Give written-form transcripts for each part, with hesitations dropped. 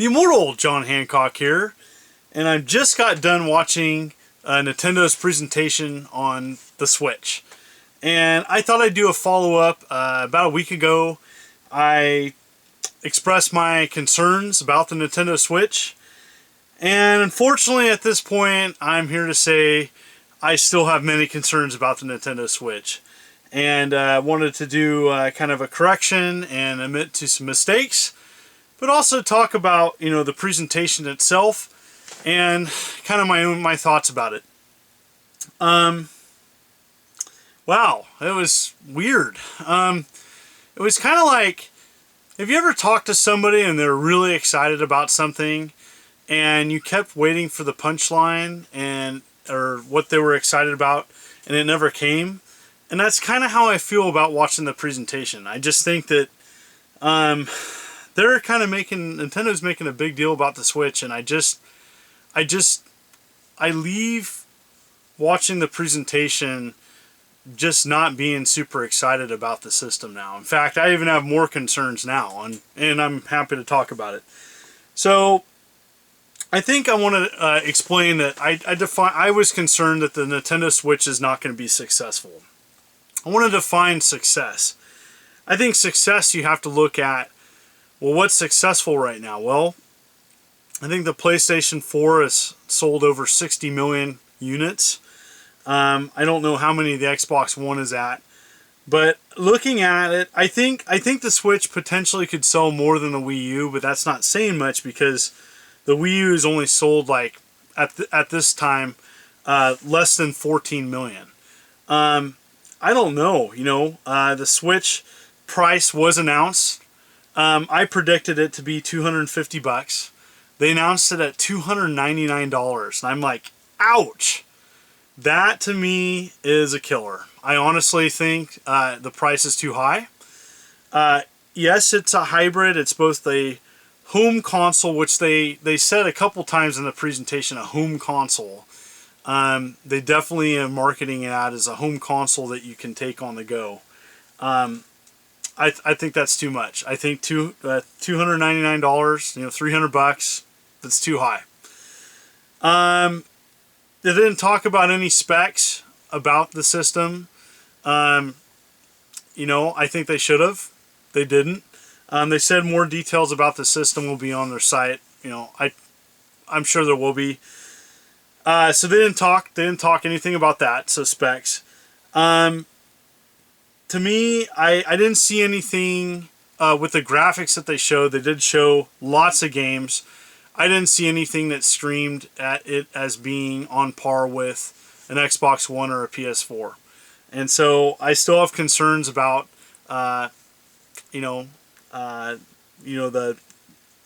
The immortal John Hancock here, and I just got done watching Nintendo's presentation on the Switch. And I thought I'd do a follow-up. About a week ago, I expressed my concerns about the Nintendo Switch. And unfortunately, at this point, I'm here to say I still have many concerns about the Nintendo Switch. And wanted to do kind of a correction and admit to some mistakes, but also talk about, the presentation itself and kind of my thoughts about it. Wow, it was weird. It was kind of like, have you ever talked to somebody and they're really excited about something and you kept waiting for the punchline or what they were excited about and it never came? And that's kind of how I feel about watching the presentation. I just think that they're kind of Nintendo's making a big deal about the Switch, and I leave watching the presentation just not being super excited about the system now. In fact, I even have more concerns now, and I'm happy to talk about it. So I think I want to explain that I was concerned that the Nintendo Switch is not going to be successful. I want to define success. I think success, you have to look at, well, what's successful right now? Well, I think the PlayStation 4 has sold over 60 million units. I don't know how many the Xbox One is at, but looking at it, I think the Switch potentially could sell more than the Wii U, but that's not saying much because the Wii U is only sold like at this time less than 14 million. I don't know, the Switch price was announced. I predicted it to be $250. They announced it at $299, and I'm like, ouch. That to me is a killer. I honestly think the price is too high. Yes, it's a hybrid. It's both a home console, which they said a couple times in the presentation, a home console. They definitely are marketing it as a home console that you can take on the go. I think that's too much. I think $299, $300, that's too high. They didn't talk about any specs about the system. I think they should have. They didn't. They said more details about the system will be on their site. I'm sure there will be. So they didn't talk anything about that, so specs. To me, I didn't see anything with the graphics that they showed. They did show lots of games. I didn't see anything that screamed at it as being on par with an Xbox One or a PS4. And so I still have concerns about,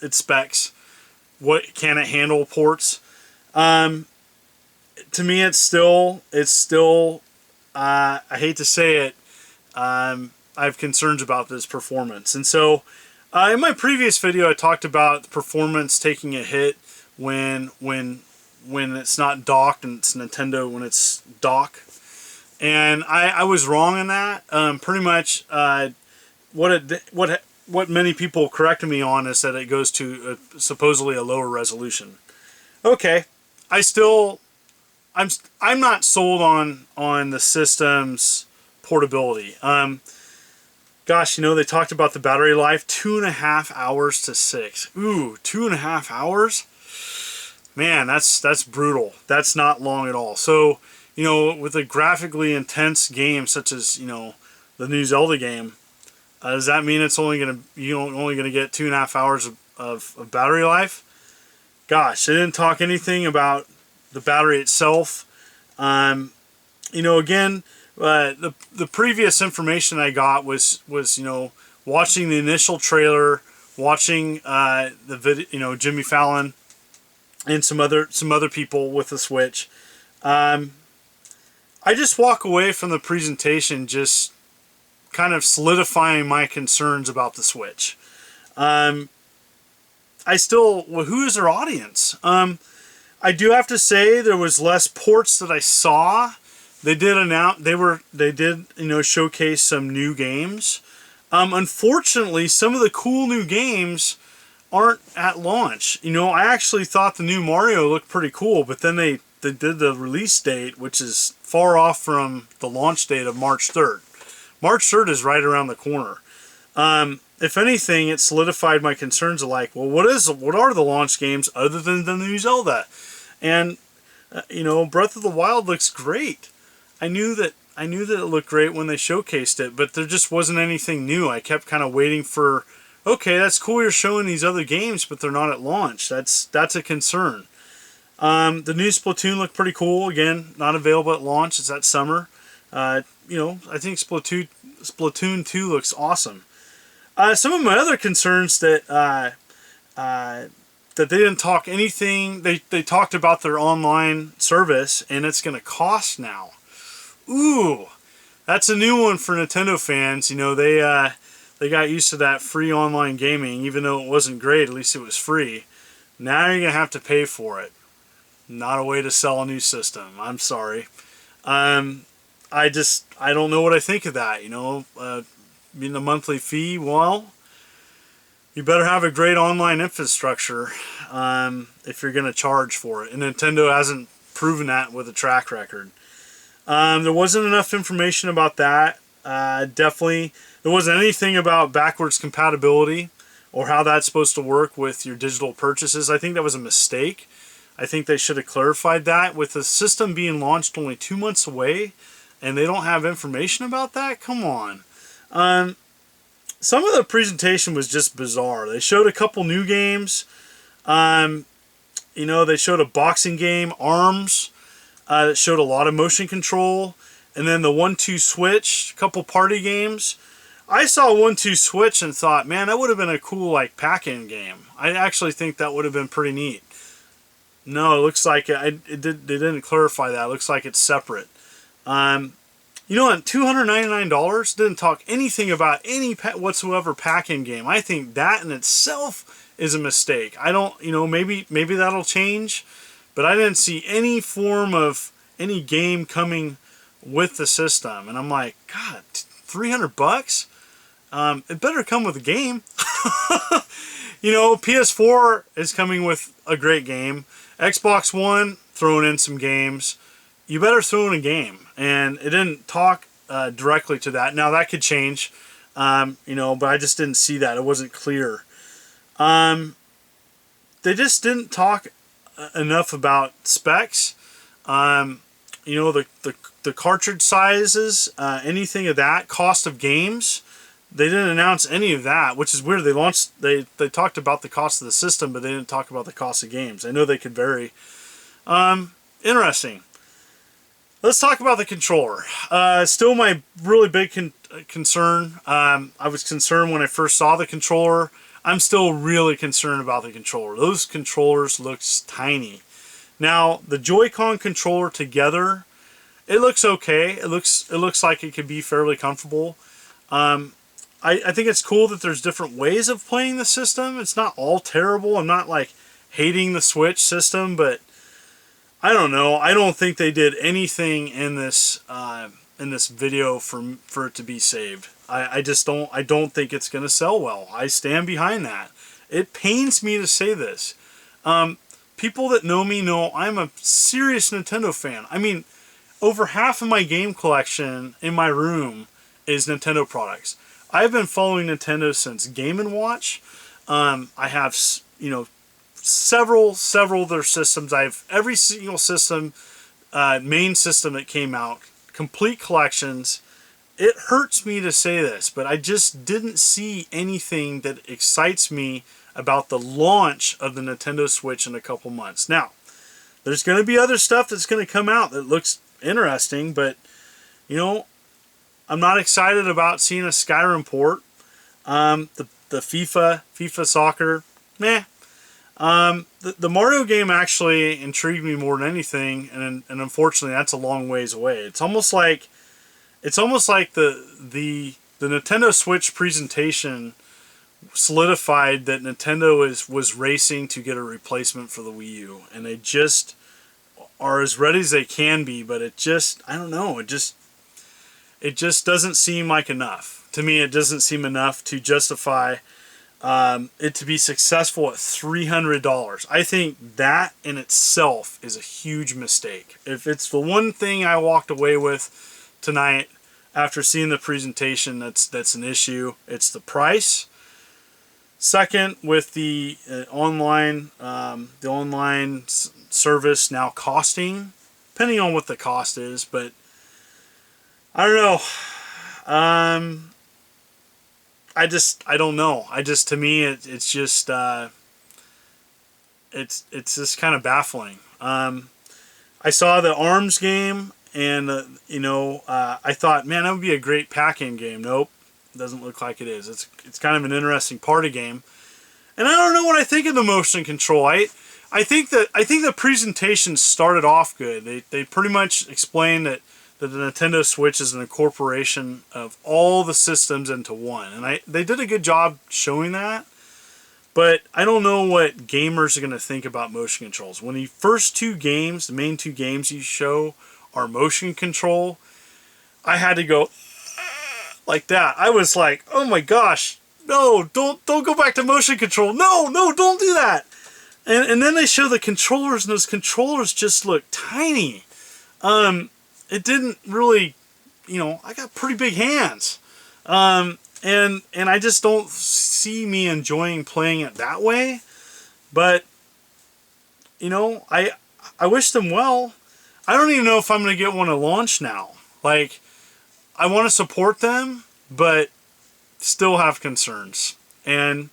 its specs. What can it handle ports? To me, it's still. I hate to say it. I have concerns about this performance, and so in my previous video, I talked about the performance taking a hit when it's not docked and it's Nintendo when it's dock, and I was wrong in that. Pretty much, what many people corrected me on is that it goes to supposedly a lower resolution. Okay, I'm not sold on the system's portability. Gosh, they talked about the battery life, 2.5 hours to 6. Ooh, 2.5 hours? Man, that's brutal. That's not long at all. So, with a graphically intense game such as, the new Zelda game, does that mean it's only gonna get 2.5 hours of battery life? Gosh, they didn't talk anything about the battery itself. Again, the previous information I got was watching the initial trailer, watching the video, Jimmy Fallon and some other people with the Switch. I just walk away from the presentation just kind of solidifying my concerns about the Switch. Who is their audience? I do have to say there was less ports that I saw. They did showcase some new games. Unfortunately, some of the cool new games aren't at launch. You know, I actually thought the new Mario looked pretty cool, but then they did the release date, which is far off from the launch date of March 3rd. March 3rd is right around the corner. If anything, it solidified my concerns of like, well, what are the launch games other than the new Zelda? And you know, Breath of the Wild looks great. I knew that it looked great when they showcased it, but there just wasn't anything new. I kept kind of waiting for, okay, that's cool, you're showing these other games, but they're not at launch. That's a concern. The new Splatoon looked pretty cool. Again, not available at launch. It's that summer. You know, I think Splatoon 2 looks awesome. Some of my other concerns that they didn't talk anything. They talked about their online service, and it's going to cost now. Ooh, that's a new one for Nintendo fans. You know, they got used to that free online gaming, even though it wasn't great. At least it was free. Now you're going to have to pay for it. Not a way to sell a new system. I'm sorry. I don't know what I think of that. You know, being a monthly fee, well, you better have a great online infrastructure if you're going to charge for it. And Nintendo hasn't proven that with a track record. There wasn't enough information about that. Definitely, there wasn't anything about backwards compatibility or how that's supposed to work with your digital purchases. I think that was a mistake. I think they should have clarified that. With the system being launched only 2 months away and they don't have information about that? Come on. Some of the presentation was just bizarre. They showed a couple new games. You know, they showed a boxing game, ARMS, that showed a lot of motion control. And then the 1-2 switch, a couple party games. I saw 1-2 switch and thought, man, that would have been a cool like pack-in game. I actually think that would have been pretty neat. No, it looks like they didn't clarify that. It looks like it's separate. You know, at $299, didn't talk anything about any whatsoever pack-in game. I think that in itself is a mistake. I don't, you know, maybe that'll change, but I didn't see any form of any game coming with the system. And I'm like, God, $300? It better come with a game. You know, PS4 is coming with a great game. Xbox One, throwing in some games. You better throw in a game. And it didn't talk directly to that. Now, that could change, you know, but I just didn't see that. It wasn't clear. They just didn't talk enough about specs. You know, the cartridge sizes, anything of that, cost of games. They didn't announce any of that, which is weird. They talked about the cost of the system, but they didn't talk about the cost of games. I know they could vary. Interesting. Let's talk about the controller. Still my really big concern. I was concerned when I first saw the controller. I'm still really concerned about the controller. Those controllers look tiny. Now, the Joy-Con controller together, it looks okay. It looks like it could be fairly comfortable. I think it's cool that there's different ways of playing the system. It's not all terrible. I'm not like hating the Switch system, but I don't know. I don't think they did anything in this video for it to be saved. I just don't. I don't think it's going to sell well. I stand behind that. It pains me to say this. People that know me know I'm a serious Nintendo fan. I mean, over half of my game collection in my room is Nintendo products. I've been following Nintendo since Game & Watch. I have, you know, several of their systems. I have every single system, main system that came out, complete collections. It hurts me to say this, but I just didn't see anything that excites me about the launch of the Nintendo Switch in a couple months. Now, there's going to be other stuff that's going to come out that looks interesting, but, you know, I'm not excited about seeing a Skyrim port. The FIFA soccer, meh. The Mario game actually intrigued me more than anything, and unfortunately that's a long ways away. It's almost like the Nintendo Switch presentation solidified that Nintendo was racing to get a replacement for the Wii U, and they just are as ready as they can be, but it just, I don't know, it just doesn't seem like enough. To me, it doesn't seem enough to justify it to be successful at $300. I think that in itself is a huge mistake. If it's the one thing I walked away with tonight after seeing the presentation that's an issue, it's the price. Second, with the online service now costing, depending on what the cost is, but I don't know. I don't know. To me, it's just kind of baffling. I saw the ARMS game, and I thought, man, that would be a great pack-in game. Nope, doesn't look like it is. It's kind of an interesting party game, and I don't know what I think of the motion control. I think the presentation started off good. They pretty much explained that the Nintendo Switch is an incorporation of all the systems into one, and they did a good job showing that. But I don't know what gamers are going to think about motion controls. When the first two games, the main two games you show, are motion control, I had to go like that. I was like, oh my gosh, no, don't go back to motion control. No, don't do that. And then they show the controllers, and those controllers just look tiny. It didn't really, I got pretty big hands. And I just don't see me enjoying playing it that way. But, I wish them well. I don't even know if I'm going to get one at launch now. Like, I want to support them, but still have concerns. And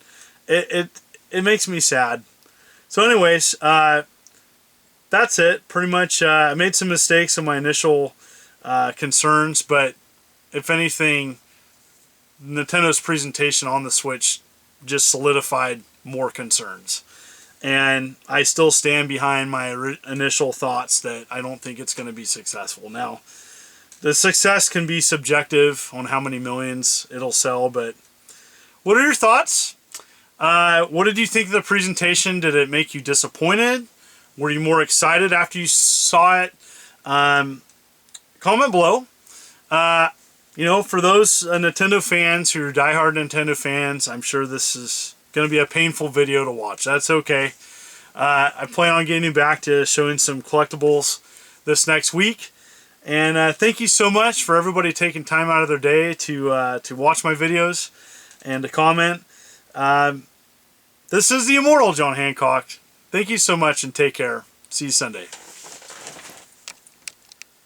it makes me sad. So anyways, that's it. Pretty much, I made some mistakes in my initial concerns, but if anything, Nintendo's presentation on the Switch just solidified more concerns. And I still stand behind my initial thoughts that I don't think it's going to be successful. Now, the success can be subjective on how many millions it'll sell, but what are your thoughts? What did you think of the presentation? Did it make you disappointed? Were you more excited after you saw it? Comment below. For those Nintendo fans who are diehard Nintendo fans, I'm sure this is going to be a painful video to watch. That's okay. I plan on getting back to showing some collectibles this next week. And thank you so much for everybody taking time out of their day to watch my videos and to comment. This is the immortal John Hancock. Thank you so much and take care. See you Sunday.